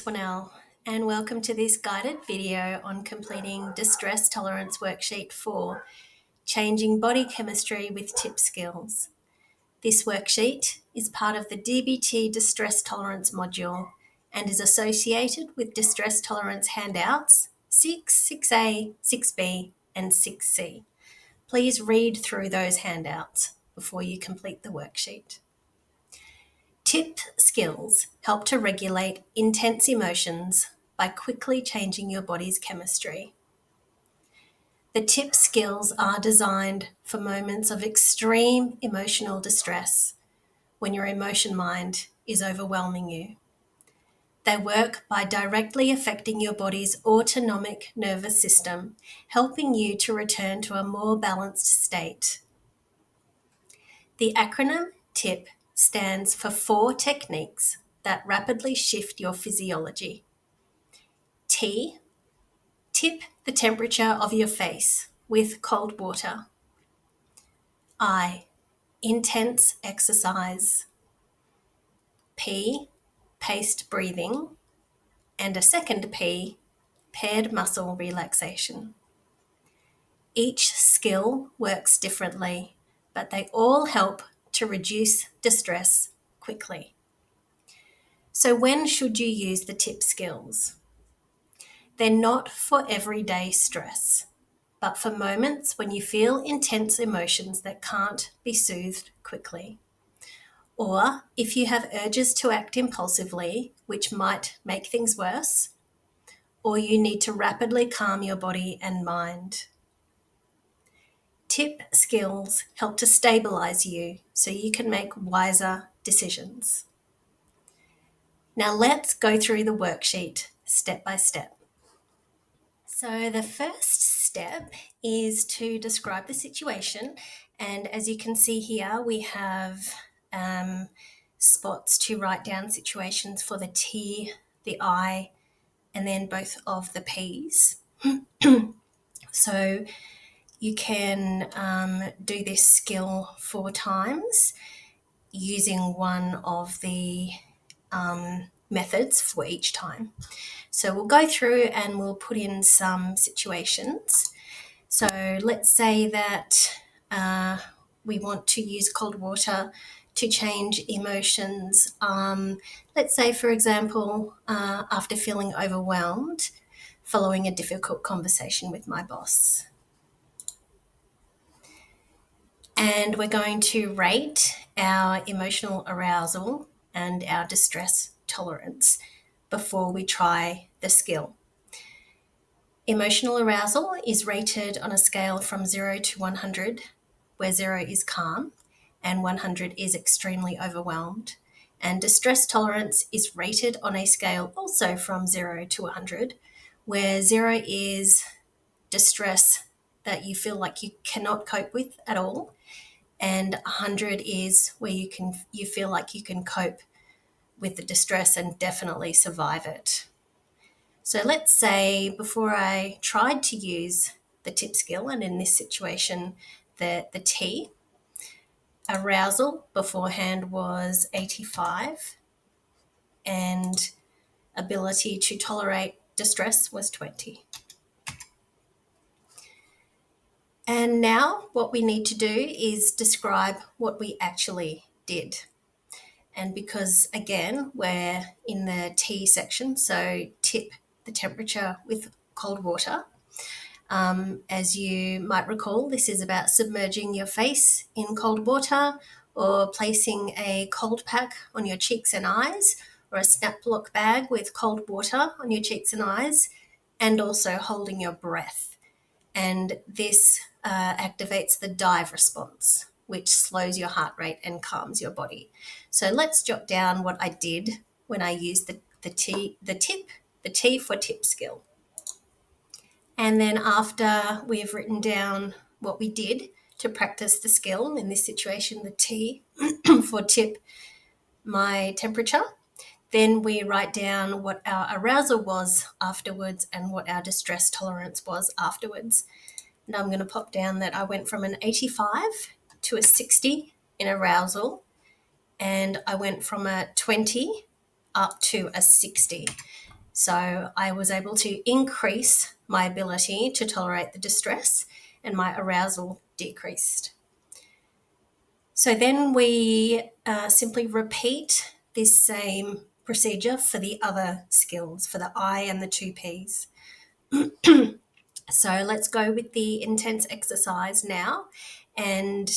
Swanell, and welcome to this guided video on completing Distress Tolerance Worksheet 4, Changing Body Chemistry with TIP Skills. This worksheet is part of the DBT Distress Tolerance module and is associated with Distress Tolerance handouts 6, 6A, 6B and 6C. Please read through those handouts before you complete the worksheet. TIP skills help to regulate intense emotions by quickly changing your body's chemistry. The TIP skills are designed for moments of extreme emotional distress when your emotion mind is overwhelming you. They work by directly affecting your body's autonomic nervous system, helping you to return to a more balanced state. The acronym TIP stands for 4 techniques that rapidly shift your physiology. T, tip the temperature of your face with cold water. I, intense exercise. P, paced breathing. And a second P, paired muscle relaxation. Each skill works differently, but they all help to reduce distress quickly. So when should you use the TIP skills? They're not for everyday stress, but for moments when you feel intense emotions that can't be soothed quickly. Or if you have urges to act impulsively, which might make things worse, or you need to rapidly calm your body and mind. TIP skills help to stabilize you so you can make wiser decisions. Now let's go through the worksheet step by step. So the first step is to describe the situation, and as you can see here we have spots to write down situations for the T, the I, and then both of the P's. So you can do this skill 4 times using one of the methods for each time. So we'll go through and we'll put in some situations. So let's say that we want to use cold water to change emotions. Let's say, for example, after feeling overwhelmed following a difficult conversation with my boss. And we're going to rate our emotional arousal and our distress tolerance before we try the skill. Emotional arousal is rated on a scale from 0 to 100, where 0 is calm and 100 is extremely overwhelmed. And distress tolerance is rated on a scale also from 0 to 100, where 0 is distress that you feel like you cannot cope with at all, and 100 is where you feel like you can cope with the distress and definitely survive it. So let's say before I tried to use the TIP skill, and in this situation the T, arousal beforehand was 85 and ability to tolerate distress was 20. And now what we need to do is describe what we actually did. And because, again, we're in the T section, so tip the temperature with cold water. As you might recall, this is about submerging your face in cold water or placing a cold pack on your cheeks and eyes, or a snap lock bag with cold water on your cheeks and eyes, and also holding your breath. And this activates the dive response, which slows your heart rate and calms your body. So let's jot down what I did when I used the T for TIP skill. And then after we've written down what we did to practice the skill, in this situation the T for TIP, my temperature, then we write down what our arousal was afterwards and what our distress tolerance was afterwards. And I'm going to pop down that I went from an 85 to a 60 in arousal, and I went from a 20 up to a 60. So I was able to increase my ability to tolerate the distress, and my arousal decreased. So then we simply repeat this same procedure for the other skills, for the I and the two Ps. So let's go with the intense exercise now. And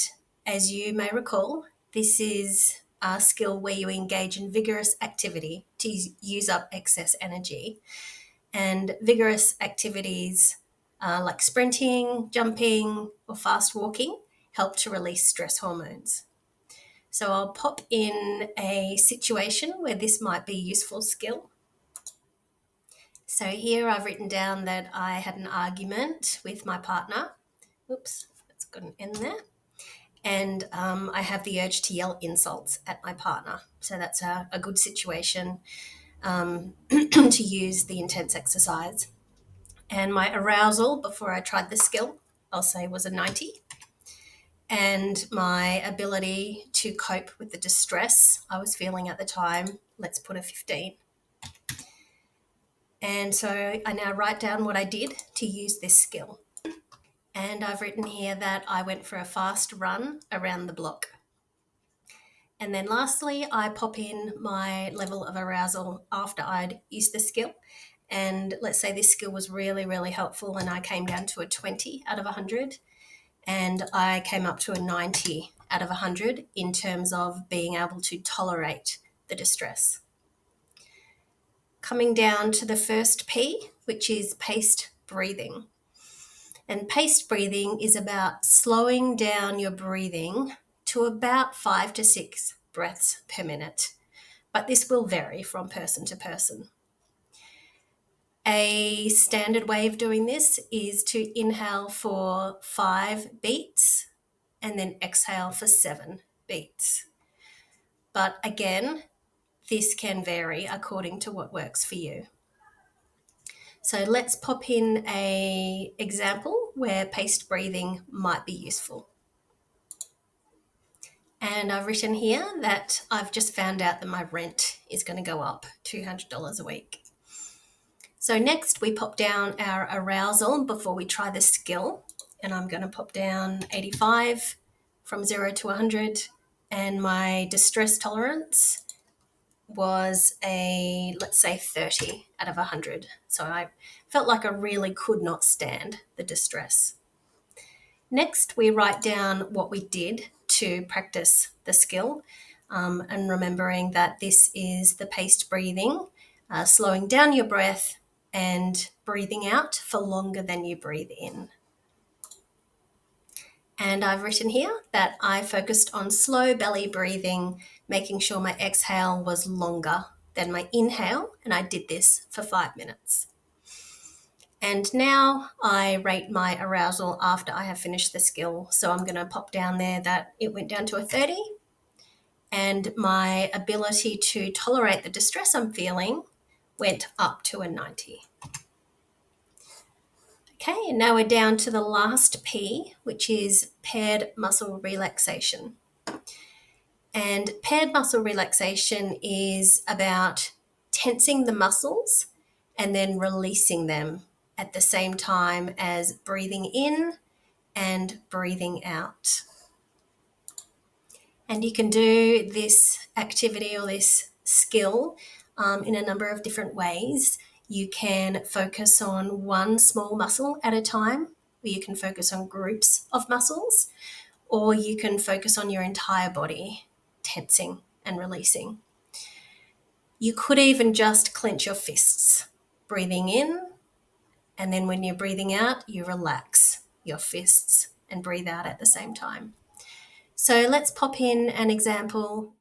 as you may recall, this is a skill where you engage in vigorous activity to use up excess energy. And vigorous activities like sprinting, jumping, or fast walking help to release stress hormones. So I'll pop in a situation where this might be a useful skill. So here I've written down that I had an argument with my partner. Oops, that's got an N there. And I have the urge to yell insults at my partner. So that's a good situation to use the intense exercise. And my arousal before I tried the skill, I'll say, was a 90. And my ability to cope with the distress I was feeling at the time, let's put a 15. And so I now write down what I did to use this skill. And I've written here that I went for a fast run around the block. And then lastly, I pop in my level of arousal after I'd used the skill. And let's say this skill was really, really helpful and I came down to a 20 out of 100. And I came up to a 90 out of 100 in terms of being able to tolerate the distress. Coming down to the first P, which is paced breathing. And paced breathing is about slowing down your breathing to about 5 to 6 breaths per minute, but this will vary from person to person. A standard way of doing this is to inhale for 5 beats and then exhale for 7 beats. But again, this can vary according to what works for you. So let's pop in an example where paced breathing might be useful. And I've written here that I've just found out that my rent is going to go up $200 a week. So next we pop down our arousal before we try the skill. And I'm going to pop down 85 from 0 to 100. And my distress tolerance was let's say 30 out of 100. So I felt like I really could not stand the distress. Next, we write down what we did to practice the skill, and remembering that this is the paced breathing, slowing down your breath and breathing out for longer than you breathe in. And I've written here that I focused on slow belly breathing, making sure my exhale was longer than my inhale, and I did this for 5 minutes. And now I rate my arousal after I have finished the skill. So I'm going to pop down there that it went down to a 30, and my ability to tolerate the distress I'm feeling went up to a 90. Okay, and now we're down to the last P, which is paired muscle relaxation. And paired muscle relaxation is about tensing the muscles and then releasing them at the same time as breathing in and breathing out. And you can do this activity or this skill in a number of different ways. You can focus on one small muscle at a time, or you can focus on groups of muscles, or you can focus on your entire body, tensing and releasing. You could even just clench your fists, breathing in, and then when you're breathing out, you relax your fists and breathe out at the same time. So let's pop in an example